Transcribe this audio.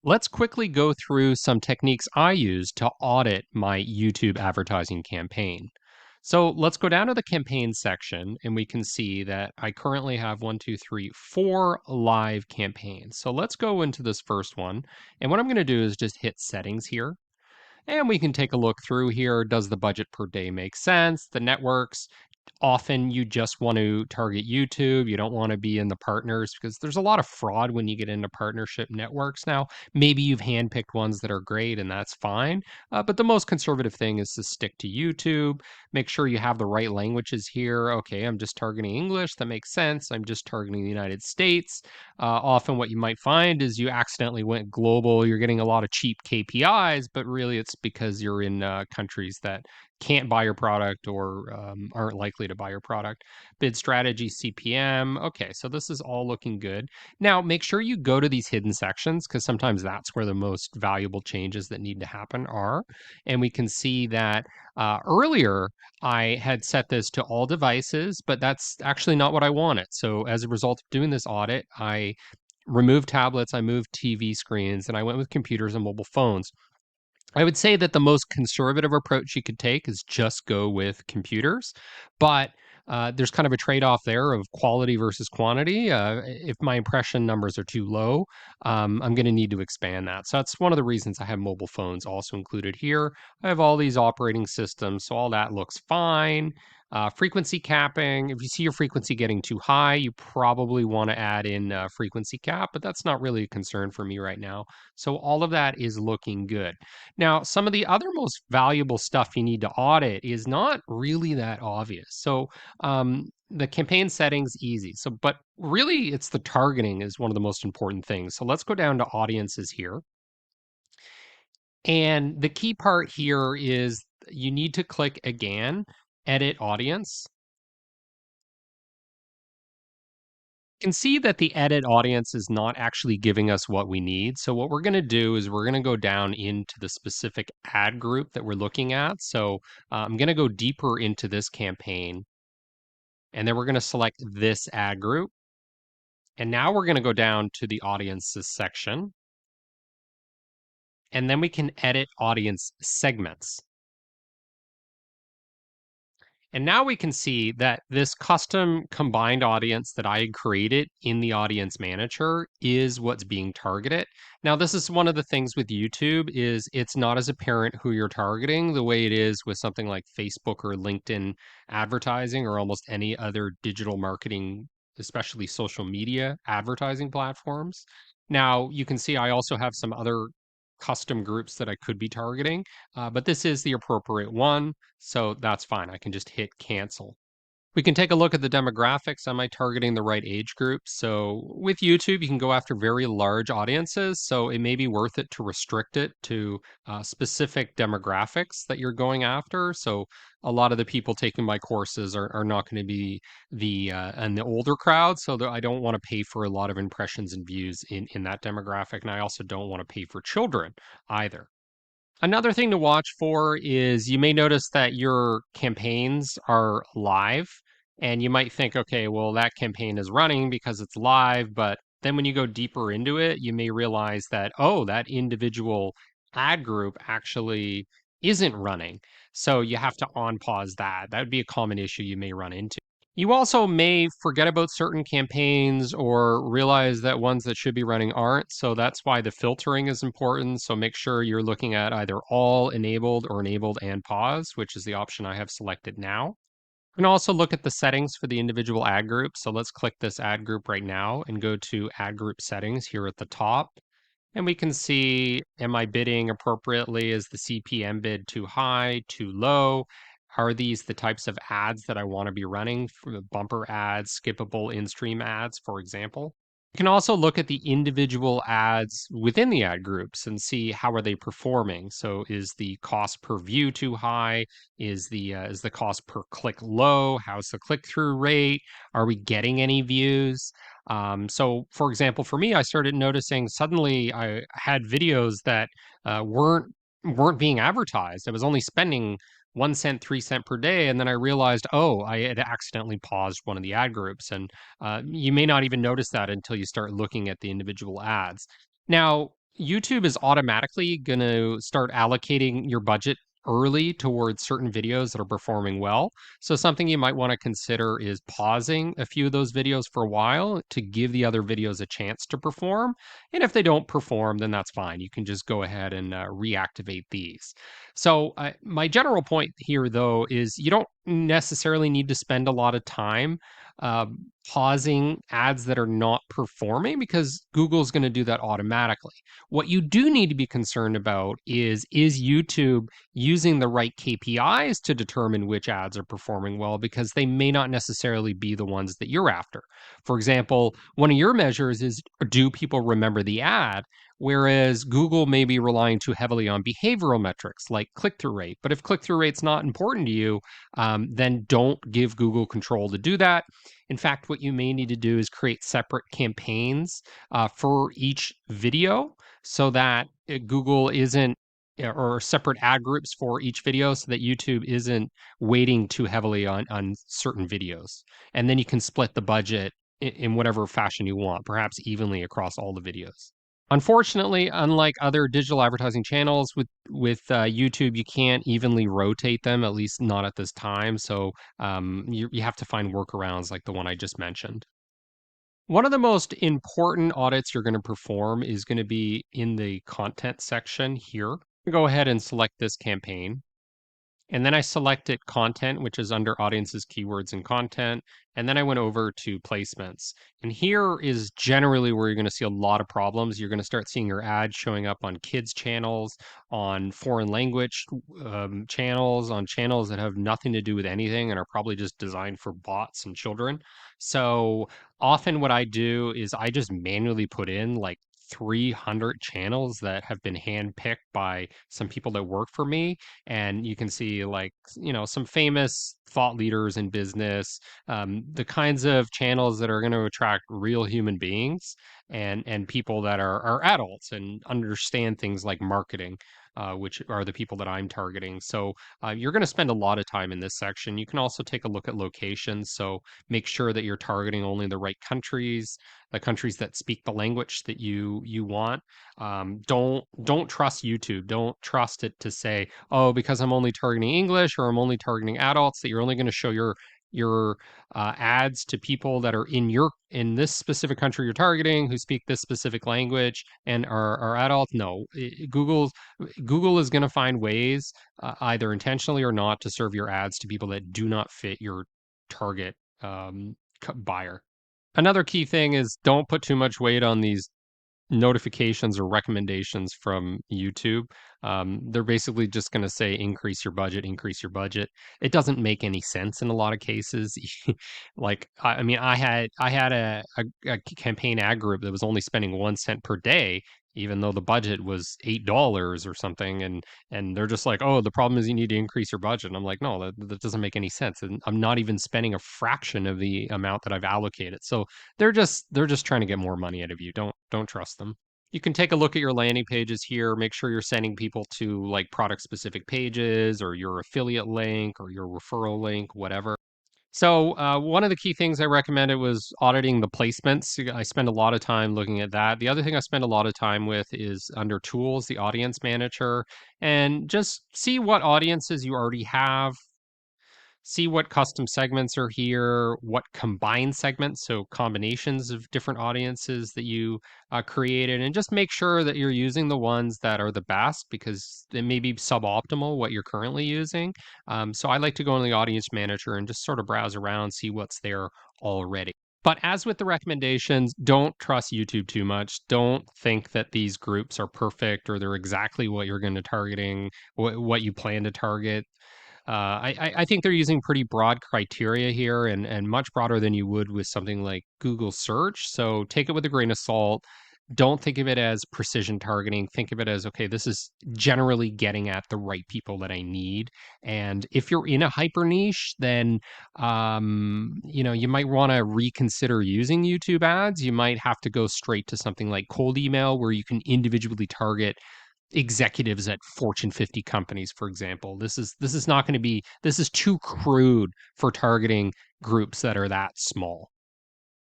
Let's quickly go through some techniques I use to audit my YouTube advertising campaign. So let's go down to the campaign section and we can see that I currently have 4 live campaigns. So let's go into this first one. And what I'm going to do is just hit settings here. And we can take a look through here. Does the budget per day make sense? The networks. Often you just want to target YouTube. You don't want to be in the partners because there's a lot of fraud when you get into partnership networks now. Maybe you've handpicked ones that are great and that's fine. But the most conservative thing is to stick to YouTube. Make sure you have the right languages here. Okay, I'm just targeting English. That makes sense. I'm just targeting the United States. Often what you might find is you accidentally went global. You're getting a lot of cheap KPIs, but really it's because you're in countries that can't buy your product or aren't likely to buy your product. Bid strategy, CPM. Okay, so this is all looking good. Now, make sure you go to these hidden sections because sometimes that's where the most valuable changes that need to happen are. And we can see that earlier I had set this to all devices, but that's actually not what I wanted. So as a result of doing this audit, I removed tablets, I moved TV screens, and I went with computers and mobile phones. I would say that the most conservative approach you could take is just go with computers, but there's kind of a trade-off there of quality versus quantity. If my impression numbers are too low, I'm going to need to expand that. So that's one of the reasons I have mobile phones also included here. I have all these operating systems, so all that looks fine. Frequency capping, if you see your frequency getting too high, you probably want to add in frequency cap, but that's not really a concern for me right now. So all of that is looking good. Now, some of the other most valuable stuff you need to audit is not really that obvious. So, the campaign settings easy. So, but really, it's the targeting is one of the most important things. So let's go down to audiences here. And the key part here is you need to click again, edit audience. Can see that the edit audience is not actually giving us what we need. So what we're going to do is we're going to go down into the specific ad group that we're looking at. So I'm going to go deeper into this campaign, and then we're going to select this ad group. And now we're going to go down to the audiences section, and then we can edit audience segments. And now we can see that this custom combined audience that I had created in the audience manager is what's being targeted. Now, this is one of the things with YouTube is it's not as apparent who you're targeting the way it is with something like Facebook or LinkedIn advertising or almost any other digital marketing, especially social media advertising platforms. Now, you can see I also have some other custom groups that I could be targeting, but this is the appropriate one. So that's fine. I can just hit cancel. We can take a look at the demographics. Am I targeting the right age group? So with YouTube, you can go after very large audiences. So it may be worth it to restrict it to specific demographics that you're going after. So a lot of the people taking my courses are not going to be and the older crowd. So I don't want to pay for a lot of impressions and views in that demographic. And I also don't want to pay for children either. Another thing to watch for is you may notice that your campaigns are live, and you might think, okay, well, that campaign is running because it's live. But then when you go deeper into it, you may realize that, oh, that individual ad group actually isn't running. So you have to on pause that. That would be a common issue you may run into. You also may forget about certain campaigns or realize that ones that should be running aren't. So that's why the filtering is important. So make sure you're looking at either all enabled or enabled and pause, which is the option I have selected now. You can also look at the settings for the individual ad group. So let's click this ad group right now and go to ad group settings here at the top. And we can see, am I bidding appropriately? Is the CPM bid too high, too low? Are these the types of ads that I want to be running for the bumper ads, skippable in-stream ads, for example? You can also look at the individual ads within the ad groups and see how are they performing. So is the cost per view too high? Is the cost per click low? How's the click-through rate? Are we getting any views? So, for example, for me, I started noticing suddenly I had videos that weren't being advertised. I was only spending 1 cent, 3 cent per day, and then I realized, oh, I had accidentally paused one of the ad groups, and you may not even notice that until you start looking at the individual ads. Now, YouTube is automatically going to start allocating your budget early towards certain videos that are performing well. So something you might want to consider is pausing a few of those videos for a while to give the other videos a chance to perform. And if they don't perform, then that's fine. You can just go ahead and reactivate these. So my general point here, though, is you don't necessarily need to spend a lot of time uh, pausing ads that are not performing because Google's going to do that automatically. What you do need to be concerned about is YouTube using the right KPIs to determine which ads are performing well because they may not necessarily be the ones that you're after. For example, one of your measures is, do people remember the ad? Whereas Google may be relying too heavily on behavioral metrics like click-through rate. But if click-through rate's not important to you, then don't give Google control to do that. In fact, what you may need to do is create separate campaigns for each video so that Google isn't, or separate ad groups for each video so that YouTube isn't weighting too heavily on certain videos. And then you can split the budget in whatever fashion you want, perhaps evenly across all the videos. Unfortunately, unlike other digital advertising channels with YouTube, you can't evenly rotate them, at least not at this time. So you have to find workarounds like the one I just mentioned. One of the most important audits you're going to perform is going to be in the content section here. Go ahead and select this campaign. And then I selected content, which is under audiences, keywords, and content. And then I went over to placements. And here is generally where you're going to see a lot of problems. You're going to start seeing your ads showing up on kids' channels, on foreign language channels, on channels that have nothing to do with anything and are probably just designed for bots and children. So often what I do is I just manually put in like 300 channels that have been handpicked by some people that work for me, and you can see like some famous thought leaders in business, the kinds of channels that are going to attract real human beings and people that are adults and understand things like marketing, which are the people that I'm targeting. So you're going to spend a lot of time in this section. You can also take a look at locations, so make sure that you're targeting only the right countries, the countries that speak the language that you want. Don't trust YouTube. Don't trust it to say, oh, because I'm only targeting English or I'm only targeting adults, that you're only going to show your ads to people that are in this specific country you're targeting, who speak this specific language and are adults. No, Google is going to find ways, either intentionally or not, to serve your ads to people that do not fit your target buyer. Another key thing is don't put too much weight on these notifications or recommendations from YouTube. They're basically just going to say increase your budget, increase your budget. It doesn't make any sense in a lot of cases. Like I mean, I had a campaign ad group that was only spending 1 cent per day, even though the budget was $8 or something, and they're just like, oh, the problem is you need to increase your budget. And I'm like, no, that doesn't make any sense. And I'm not even spending a fraction of the amount that I've allocated. So they're just trying to get more money out of you. Don't trust them. You can take a look at your landing pages here. Make sure you're sending people to like product specific pages or your affiliate link or your referral link, whatever. So one of the key things I recommended was auditing the placements. I spend a lot of time looking at that. The other thing I spend a lot of time with is under tools, the audience manager, and just see what audiences you already have, see what custom segments are here, what combined segments, so combinations of different audiences that you created, and just make sure that you're using the ones that are the best because they may be suboptimal what you're currently using. So I like to go in the audience manager and just sort of browse around, see what's there already. But as with the recommendations, don't trust YouTube too much. Don't think that these groups are perfect or they're exactly what you're going to targeting, what you plan to target. I think they're using pretty broad criteria here and much broader than you would with something like Google search. So take it with a grain of salt. Don't think of it as precision targeting. Think of it as, okay, this is generally getting at the right people that I need. And if you're in a hyper niche, then you might want to reconsider using YouTube ads. You might have to go straight to something like cold email where you can individually target executives at Fortune 50 companies, for example. This is not going to be, this is too crude for targeting groups that are that small.